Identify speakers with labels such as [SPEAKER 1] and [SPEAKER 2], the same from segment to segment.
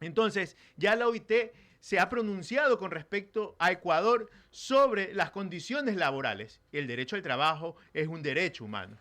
[SPEAKER 1] Entonces, ya la OIT se ha pronunciado con respecto a Ecuador sobre las condiciones laborales. El derecho al trabajo es un derecho humano.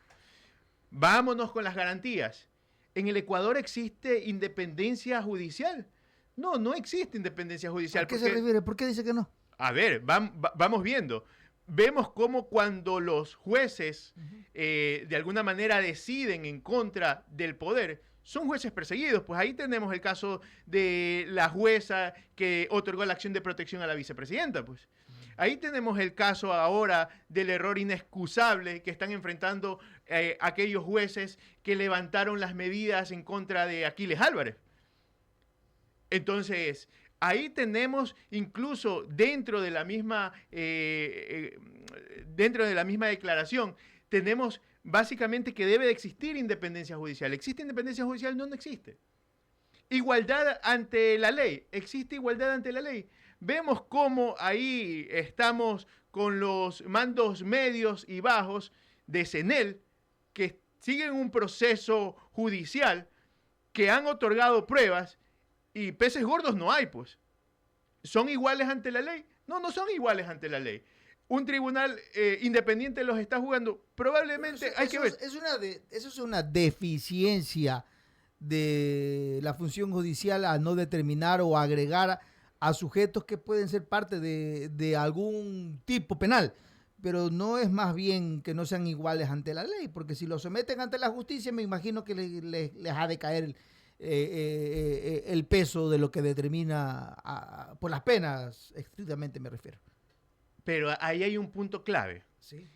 [SPEAKER 1] Vámonos con las garantías. ¿En el Ecuador existe independencia judicial? No, no existe independencia
[SPEAKER 2] ¿A
[SPEAKER 1] judicial
[SPEAKER 2] qué se
[SPEAKER 1] porque,
[SPEAKER 2] refiere? ¿Por qué dice que no?
[SPEAKER 1] a ver, vamos viendo. Vemos cómo cuando los jueces de alguna manera deciden en contra del poder, son jueces perseguidos. Pues ahí tenemos el caso de la jueza que otorgó la acción de protección a la vicepresidenta. Pues ahí tenemos el caso ahora del error inexcusable que están enfrentando aquellos jueces que levantaron las medidas en contra de Aquiles Álvarez. Entonces, ahí tenemos incluso dentro de la misma declaración, tenemos básicamente que debe de existir independencia judicial. ¿Existe independencia judicial? No, no existe. Igualdad ante la ley. ¿Existe igualdad ante la ley? Vemos cómo ahí estamos con los mandos medios y bajos de CENEL que siguen un proceso judicial, que han otorgado pruebas y peces gordos no hay, pues. ¿Son iguales ante la ley? No, no son iguales ante la ley. Un tribunal independiente los está jugando. Probablemente hay que ver.
[SPEAKER 2] Eso es una deficiencia de la función judicial a no determinar o agregar a sujetos que pueden ser parte de algún tipo penal. Pero no es más bien que no sean iguales ante la ley, porque si los someten ante la justicia, me imagino que les ha de caer el peso de lo que determina por las penas, estrictamente me refiero.
[SPEAKER 1] Pero ahí hay un punto clave.
[SPEAKER 2] Sí.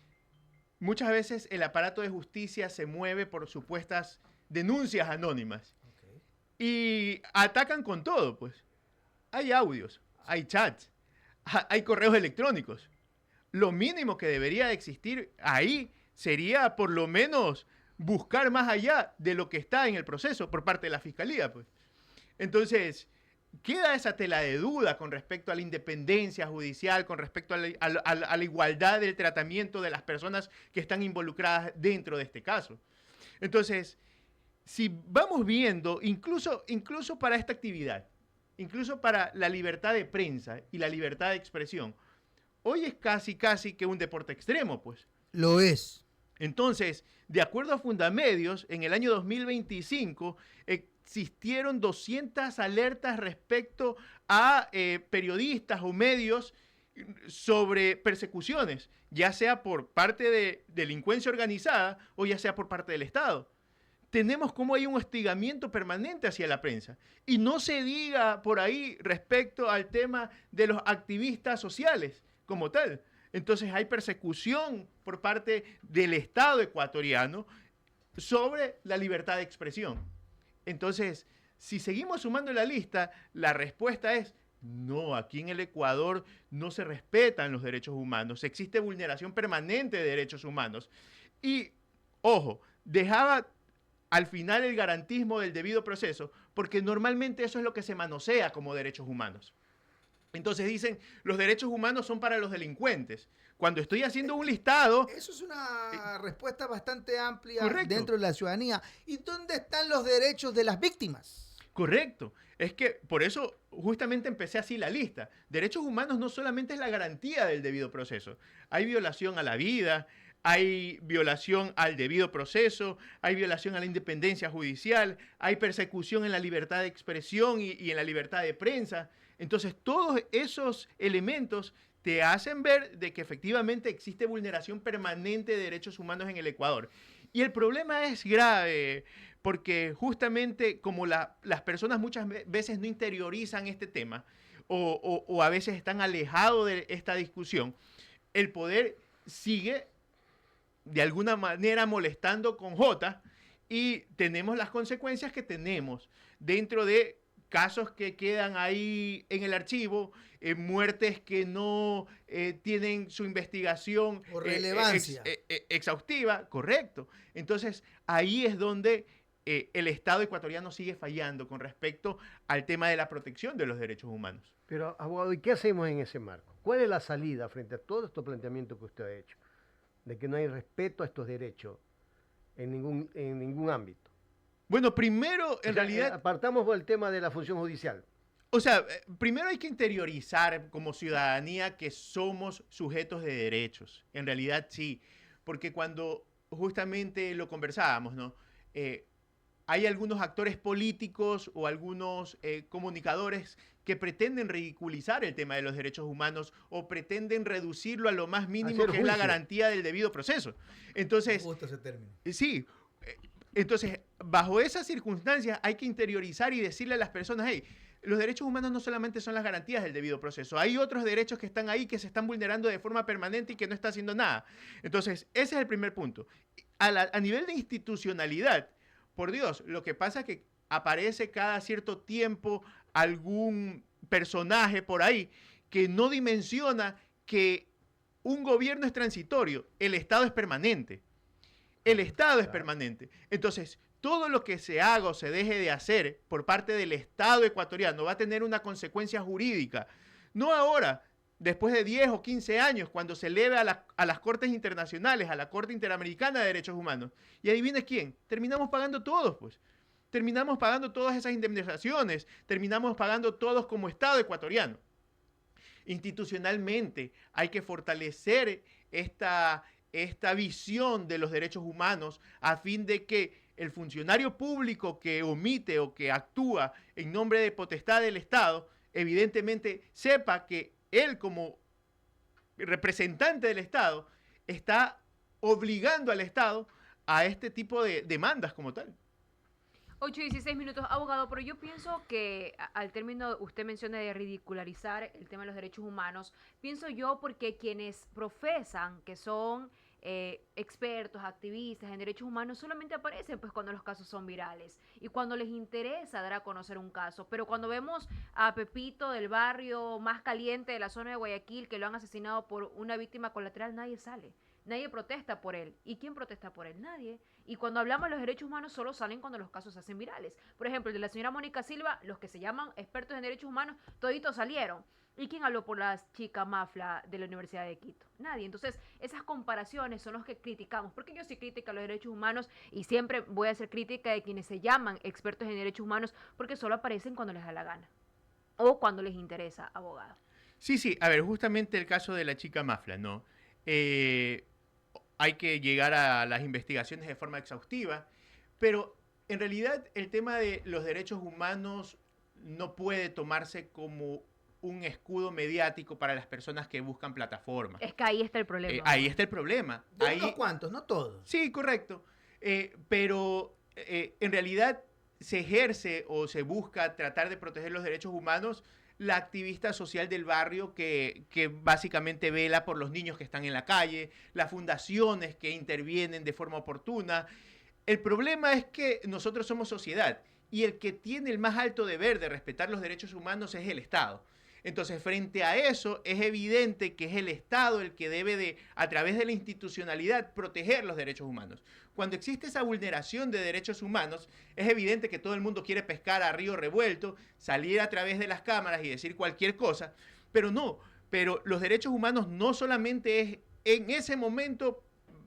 [SPEAKER 1] Muchas veces el aparato de justicia se mueve por supuestas denuncias anónimas.
[SPEAKER 2] Okay.
[SPEAKER 1] Y atacan con todo, pues. Hay audios, hay chats, hay correos electrónicos. Lo mínimo que debería existir ahí sería por lo menos buscar más allá de lo que está en el proceso por parte de la fiscalía, pues. Entonces, queda esa tela de duda con respecto a la independencia judicial, con respecto a la igualdad del tratamiento de las personas que están involucradas dentro de este caso. Entonces, si vamos viendo, incluso para esta actividad, incluso para la libertad de prensa y la libertad de expresión, hoy es casi que un deporte extremo, pues.
[SPEAKER 2] Lo es.
[SPEAKER 1] Entonces, de acuerdo a Fundamedios, en el año 2025 existieron 200 alertas respecto a periodistas o medios sobre persecuciones, ya sea por parte de delincuencia organizada o ya sea por parte del Estado. Tenemos como hay un hostigamiento permanente hacia la prensa. Y no se diga por ahí respecto al tema de los activistas sociales como tal. Entonces hay persecución por parte del Estado ecuatoriano sobre la libertad de expresión. Entonces, si seguimos sumando la lista, la respuesta es no, aquí en el Ecuador no se respetan los derechos humanos, existe vulneración permanente de derechos humanos. Y, ojo, dejaba al final el garantismo del debido proceso, porque normalmente eso es lo que se manosea como derechos humanos. Entonces dicen, los derechos humanos son para los delincuentes. Cuando estoy haciendo un listado...
[SPEAKER 2] Eso es una respuesta bastante amplia
[SPEAKER 1] correcto.
[SPEAKER 2] Dentro de la ciudadanía. ¿Y dónde están los derechos de las víctimas?
[SPEAKER 1] Correcto. Es que por eso justamente empecé así la lista. Derechos humanos no solamente es la garantía del debido proceso. Hay violación a la vida, hay violación al debido proceso, hay violación a la independencia judicial, hay persecución en la libertad de expresión y en la libertad de prensa. Entonces, todos esos elementos te hacen ver de que efectivamente existe vulneración permanente de derechos humanos en el Ecuador. Y el problema es grave, porque justamente como las personas muchas veces no interiorizan este tema, o a veces están alejados de esta discusión, el poder sigue de alguna manera molestando con J y tenemos las consecuencias que tenemos dentro de casos que quedan ahí en el archivo, muertes que no tienen su investigación
[SPEAKER 2] o relevancia
[SPEAKER 1] exhaustiva, correcto. Entonces, ahí es donde el Estado ecuatoriano sigue fallando con respecto al tema de la protección de los derechos humanos.
[SPEAKER 3] Pero, abogado, ¿y qué hacemos en ese marco? ¿Cuál es la salida frente a todo estos planteamientos que usted ha hecho? De que no hay respeto a estos derechos en ningún ámbito.
[SPEAKER 1] Bueno, primero, en
[SPEAKER 3] O sea,
[SPEAKER 1] realidad,
[SPEAKER 3] apartamos por el tema de la función judicial.
[SPEAKER 1] o sea, primero hay que interiorizar como ciudadanía que somos sujetos de derechos. En realidad sí, porque cuando justamente lo conversábamos, ¿no? Eh, hay algunos actores políticos o algunos comunicadores que pretenden ridiculizar el tema de los derechos humanos o pretenden reducirlo a lo más mínimo
[SPEAKER 3] Hacer
[SPEAKER 1] que es la
[SPEAKER 3] juicio.
[SPEAKER 1] garantía del debido proceso.
[SPEAKER 2] Me
[SPEAKER 1] Entonces,
[SPEAKER 2] gusta ese término.
[SPEAKER 1] sí, entonces, bajo esas circunstancias hay que interiorizar y decirle a las personas, hey, los derechos humanos no solamente son las garantías del debido proceso, hay otros derechos que están ahí que se están vulnerando de forma permanente y que no está haciendo nada. Entonces, ese es el primer punto. A nivel de institucionalidad, por Dios, lo que pasa es que aparece cada cierto tiempo algún personaje por ahí que no dimensiona que un gobierno es transitorio, el Estado es permanente. El Estado es
[SPEAKER 3] Claro.
[SPEAKER 1] permanente. Entonces, todo lo que se haga o se deje de hacer por parte del Estado ecuatoriano va a tener una consecuencia jurídica. No ahora, después de 10 o 15 años, cuando se eleve a las Cortes Internacionales, a la Corte Interamericana de Derechos Humanos. Y adivine quién, terminamos pagando todos, pues. Terminamos pagando todas esas indemnizaciones, terminamos pagando todos como Estado ecuatoriano. Institucionalmente hay que fortalecer esta visión de los derechos humanos a fin de que el funcionario público que omite o que actúa en nombre de potestad del Estado, evidentemente sepa que él como representante del Estado está obligando al Estado a este tipo de demandas como tal.
[SPEAKER 4] 8:16, abogado, pero yo pienso que al término usted menciona de ridicularizar el tema de los derechos humanos, pienso yo porque quienes profesan que son expertos, activistas en derechos humanos solamente aparecen pues cuando los casos son virales y cuando les interesa dar a conocer un caso, pero cuando vemos a Pepito del barrio más caliente de la zona de Guayaquil que lo han asesinado por una víctima colateral, nadie sale. Nadie protesta por él. ¿Y quién protesta por él? Nadie. Y cuando hablamos de los derechos humanos solo salen cuando los casos se hacen virales. Por ejemplo, el de la señora Mónica Silva, los que se llaman expertos en derechos humanos, toditos salieron. ¿Y quién habló por la chica Mafla de la Universidad de Quito? Nadie. Entonces, esas comparaciones son los que criticamos. Porque yo sí critico a los derechos humanos y siempre voy a hacer crítica de quienes se llaman expertos en derechos humanos porque solo aparecen cuando les da la gana. O cuando les interesa, abogado.
[SPEAKER 1] Sí, sí, a ver, justamente el caso de la chica Mafla, ¿no? Eh, hay que llegar a las investigaciones de forma exhaustiva, pero en realidad el tema de los derechos humanos no puede tomarse como un escudo mediático para las personas que buscan plataformas.
[SPEAKER 4] Es que ahí está el problema.
[SPEAKER 1] Ahí está el problema.
[SPEAKER 2] De
[SPEAKER 1] Ahí,
[SPEAKER 2] unos cuantos, no todos.
[SPEAKER 1] sí, correcto. Pero en realidad se ejerce o se busca tratar de proteger los derechos humanos la activista social del barrio que básicamente vela por los niños que están en la calle, las fundaciones que intervienen de forma oportuna. El problema es que nosotros somos sociedad y el que tiene el más alto deber de respetar los derechos humanos es el Estado. Entonces, frente a eso, es evidente que es el Estado el que debe de, a través de la institucionalidad, proteger los derechos humanos. Cuando existe esa vulneración de derechos humanos, es evidente que todo el mundo quiere pescar a río revuelto, salir a través de las cámaras y decir cualquier cosa, pero no, pero los derechos humanos no solamente es en ese momento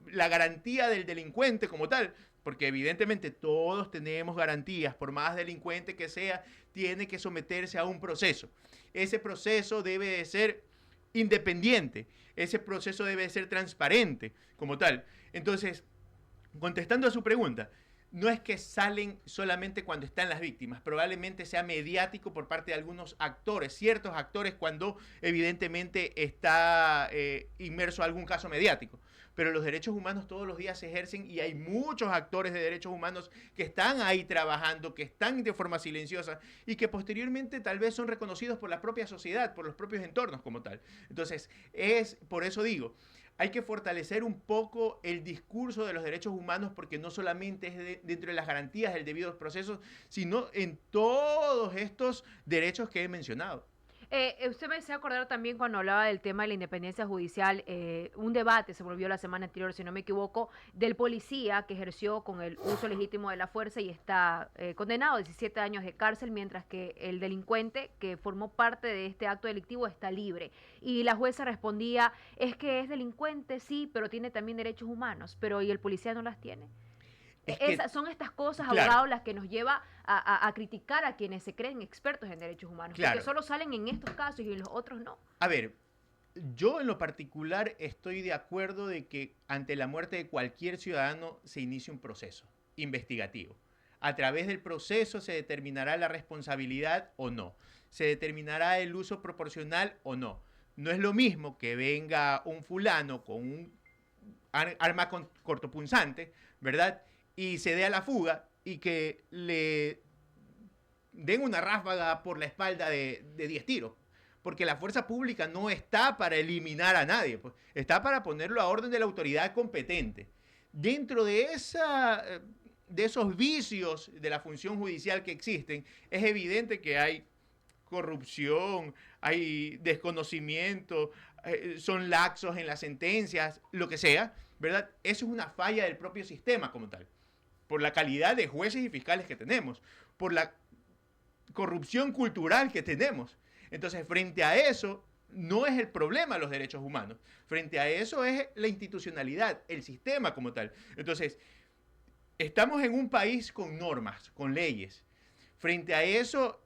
[SPEAKER 1] la garantía del delincuente como tal, porque evidentemente todos tenemos garantías, por más delincuente que sea, tiene que someterse a un proceso. Ese proceso debe de ser independiente, ese proceso debe de ser transparente como tal. Entonces, contestando a su pregunta, no es que salen solamente cuando están las víctimas, probablemente sea mediático por parte de algunos actores, ciertos actores cuando evidentemente está inmerso algún caso mediático. Pero los derechos humanos todos los días se ejercen y hay muchos actores de derechos humanos que están ahí trabajando, que están de forma silenciosa y que posteriormente tal vez son reconocidos por la propia sociedad, por los propios entornos como tal. Entonces, por eso digo, hay que fortalecer un poco el discurso de los derechos humanos porque no solamente es dentro de las garantías del debido proceso, sino en todos estos derechos que he mencionado.
[SPEAKER 4] Usted me hacía acordar también cuando hablaba del tema de la independencia judicial, un debate se volvió la semana anterior, si no me equivoco, del policía que ejerció con el uso legítimo de la fuerza y está condenado a 17 años de cárcel, mientras que el delincuente que formó parte de este acto delictivo está libre. Y la jueza respondía, es que es delincuente, sí, pero tiene también derechos humanos, pero ¿y el policía no las tiene?
[SPEAKER 1] Es que,
[SPEAKER 4] Son estas cosas,
[SPEAKER 1] claro.
[SPEAKER 4] abogados, las que nos lleva a criticar a quienes se creen expertos en derechos humanos.
[SPEAKER 1] Claro.
[SPEAKER 4] Porque solo salen en estos casos y en los otros no.
[SPEAKER 1] A ver, yo en lo particular estoy de acuerdo de que ante la muerte de cualquier ciudadano se inicie un proceso investigativo. A través del proceso se determinará la responsabilidad o no. Se determinará el uso proporcional o no. No es lo mismo que venga un fulano con un arma cortopunzante, ¿verdad? Y se dé a la fuga y que le den una ráfaga por la espalda de 10 tiros. Porque la fuerza pública no está para eliminar a nadie, pues, está para ponerlo a orden de la autoridad competente. Dentro de esos vicios de la función judicial que existen, es evidente que hay corrupción, hay desconocimiento, son laxos en las sentencias, lo que sea, ¿verdad? Eso es una falla del propio sistema como tal, por la calidad de jueces y fiscales que tenemos, por la corrupción cultural que tenemos. Entonces, frente a eso, no es el problema los derechos humanos. Frente a eso es la institucionalidad, el sistema como tal. Entonces, estamos en un país con normas, con leyes. Frente a eso,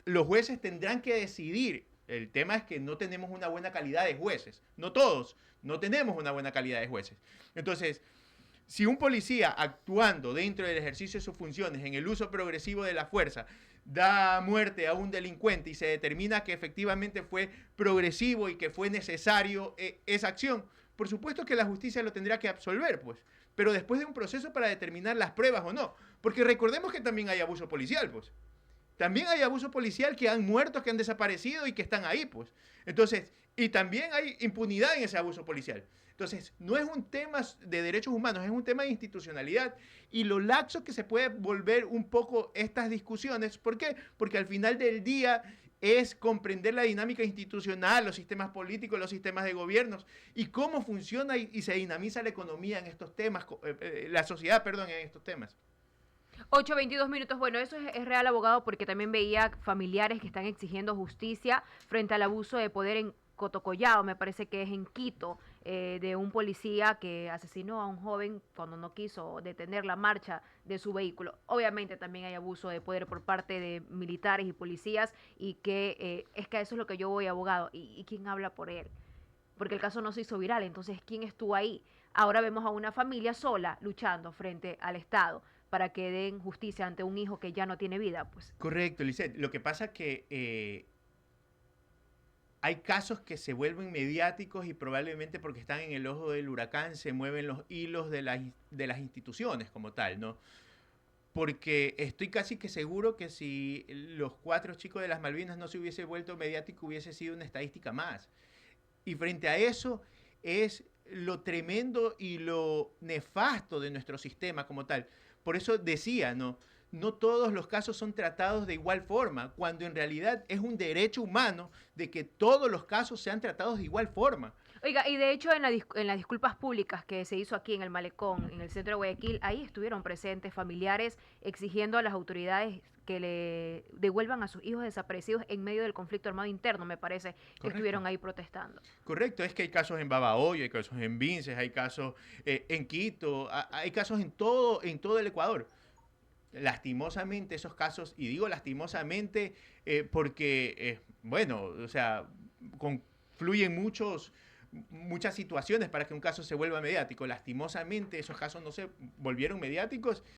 [SPEAKER 1] los jueces tendrán que decidir. El tema es que no tenemos una buena calidad de jueces. No todos, no tenemos una buena calidad de jueces. Entonces, si un policía actuando dentro del ejercicio de sus funciones en el uso progresivo de la fuerza da muerte a un delincuente y se determina que efectivamente fue progresivo y que fue necesario esa acción, por supuesto que la justicia lo tendrá que absolver, pues, pero después de un proceso para determinar las pruebas o no, porque recordemos que también hay abuso policial, pues. También hay abuso policial, que han muerto, que han desaparecido y que están ahí, pues. Entonces, y también hay impunidad en ese abuso policial. Entonces, no es un tema de derechos humanos, es un tema de institucionalidad y lo laxo que se puede volver un poco estas discusiones. ¿Por qué? Porque al final del día es comprender la dinámica institucional, los sistemas políticos, los sistemas de gobiernos y cómo funciona y se dinamiza la economía en estos temas, la sociedad, perdón, en estos temas.
[SPEAKER 4] 8:22 minutos. Bueno, eso es real, abogado, porque también veía familiares que están exigiendo justicia frente al abuso de poder en Cotocollao, me parece que es en Quito, de un policía que asesinó a un joven cuando no quiso detener la marcha de su vehículo. Obviamente también hay abuso de poder por parte de militares y policías y que es que eso es lo que yo voy, abogado. ¿Y quién habla por él? Porque el caso no se hizo viral, entonces ¿quién estuvo ahí? Ahora vemos a una familia sola luchando frente al Estado para que den justicia ante un hijo que ya no tiene vida, pues.
[SPEAKER 1] Correcto, Lisette. Lo que pasa es que hay casos que se vuelven mediáticos y probablemente porque están en el ojo del huracán se mueven los hilos de las instituciones como tal, ¿no? Porque estoy casi que seguro que si los 4 chicos de las Malvinas no se hubiese vuelto mediático, hubiese sido una estadística más. Y frente a eso es lo tremendo y lo nefasto de nuestro sistema como tal. Por eso decía, ¿no? No todos los casos son tratados de igual forma, cuando en realidad es un derecho humano de que todos los casos sean tratados de igual forma.
[SPEAKER 4] Oiga, y de hecho en las disculpas públicas que se hizo aquí en el Malecón, en el centro de Guayaquil, ahí estuvieron presentes familiares exigiendo a las autoridades que le devuelvan a sus hijos desaparecidos en medio del conflicto armado interno, me parece, que
[SPEAKER 1] Correcto.
[SPEAKER 4] estuvieron ahí protestando.
[SPEAKER 1] Correcto, es que hay casos en Babahoyo, hay casos en Vinces, hay casos en Quito, hay casos en todo el Ecuador. Lastimosamente esos casos, y digo lastimosamente porque, bueno, o sea, confluyen muchas situaciones para que un caso se vuelva mediático. Lastimosamente esos casos no se volvieron mediáticos